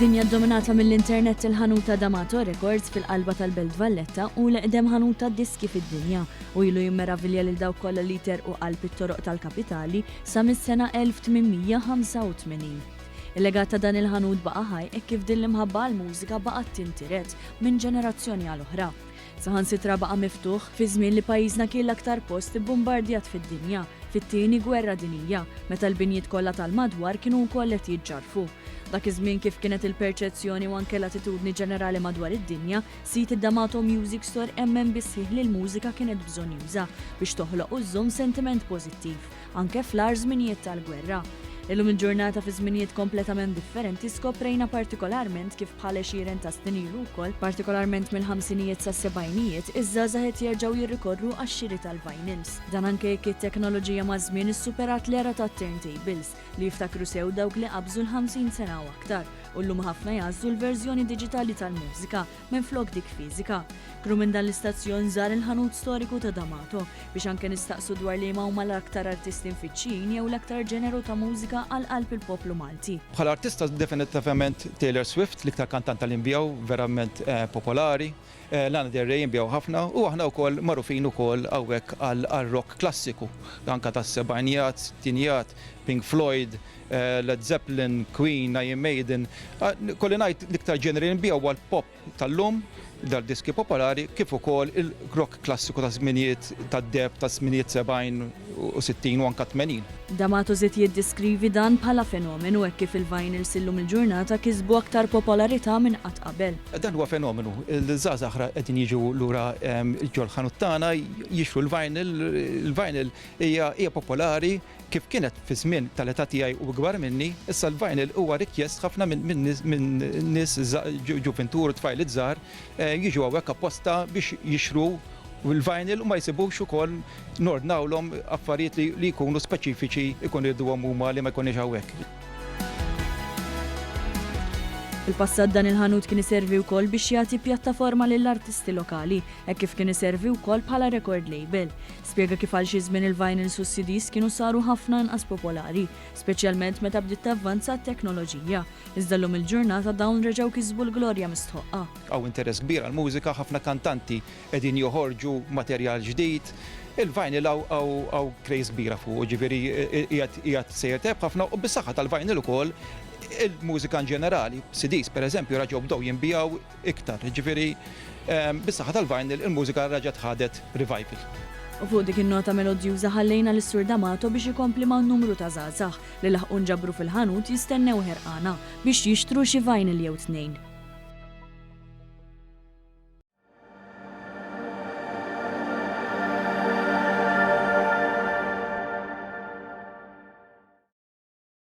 F'dinja dominata mill-internet il-ħanuta D'Amato Records fil-qalba tal-Belt Valletta u l-qdem ħanuta diski fid-dinja u ilu jimmeravilja lil dawk kollha li terqu qalb it-toroq tal-kapitali sa mis-sena 1885. Il-legat ta' dan il-ħanut baqa' ħaj hekk kif din l-imħabba għall-mużika baqgħet tintiret minn ġenerazzjoni għal oħra. Saħansitra baqa' miftuħ fi żmien li pajjiżna kien l-aktar post ibbombardjat fid-dinja fit-tieni gwerra dinjija meta l-binjiet kollha tal-madwar kienu wkoll qed jiġġarfu. Dak iż-żmien kif kienet il-perċezzjoni u anke l-attitudni ġenerali madwar id-dinja, sit id-D'Amato Music Store emmen bisħieħ li l-mużika kienet bżonn juża biex toħloq u żżomm sentiment pożittiv, anke fl-agħar żminijiet tal-gwerra. Illum il-ġurnata fi żminijiet kompletament differenti skoprejna partikolarment kif bħala xiren ta' stinilu wkoll, partikolarment mill-ħamsinijiet sa' sebgħinijiet, iż-żgħażagħ qed jerġgħu jirrikorru għax-xiri tal-vinyls. Dan anke jekk it-teknoloġija ma' żmien issuperat l-era tat-turntables li jiftakru sew dawk li qabżu l-50 sena u aktar u llum ħafna jgħażlu l-verżjoni diġitali tal-mużika minflok dik fiżika. Kru minn dan l-istazzjon żar il-ħanut storiku ta' D'Amato biex anke nistaqsu dwar li huma l-aktar artisti mfittxin jew l-aktar ġeneru ta' mużika għal qalb il-poplu Malti. Bħala artista definitivament Taylor Swift, l-iktar kantant tal-inbjaw, verament popolari. Lana Del Rey inbjaw ħafna u aħna wkoll magħrufin ukoll hawnhekk għal-rock klassiku, anke tas-sebgħinijat, sittinijat, Pink Floyd, Led Zeppelin, Queen, Iron Maiden. Kolli ngħid l-iktar ġeneri inbjaw għal-pop tal-lum dal-diski popolari kif ukoll il-rock klassiku ta' żminijiet tad-deb ta' żminijiet 70 u 60 u anke 80. D'Amato żied jiddiskrivi dan bħala fenomenu hekk kif il-vinyls illum il-ġurnata kisbu aktar popolarità minn qatt qabel. Dan huwa fenomenu. Il-żgħażagħ qegħdin jiġu lura ġol ħanut tagħna jixtru l-vinyl. Il-vinyl hija popolari kif kienet fi żmien tal-età tiegħi u kbar minni, issa l-vinyl huwa rikjest ħafna minn nies ġuventur u tfajl iż-żgħar jiġu hawnhekk apposta biex jixtru il-vinyl u ma jsibux ukoll nordnawlhom affarijiet li jkunu speċifiċi jkunu jridduhom huma li ma jkunux hawnhekk. Fil-passat dan il-ħanut kien iservi wkoll biex jagħti pjattaforma lill-artisti lokali, hekk kif kien iservi wkoll bħala record label. Spjega kif għal xi żmien il-vinyls u CDs kienu saru ħafna inqas popolari, speċjalment meta bdiet tavvanza t-teknoloġija. Iżda llum il-ġurnata dawn reġgħu kisbu l-glorja mistħoqqa. Hawn interess kbir għall-mużika, ħafna kantanti qegħdin joħorġu materjal ġdid. Il-vinyl għaw krejż kbira fuq, ġifieri qiegħed sejjer teb ħafna u bis-saħħa tal-vinyl ukoll il-mużika ġenerali, CDs pereżempju raġgħu bdew jinbijaw iktar, ġifieri bis-saħħa tal-vinyl il-mużika raġgħet ħadet revival. U fuq dik in-nota melodjuża ħallejna lis-Sur D'Amato biex ikompli ma' numru ta' żgħażagħ li laħqu nġabru fil-ħanut jistennew ħerqana biex jixtru xi vinyl jew tnejn.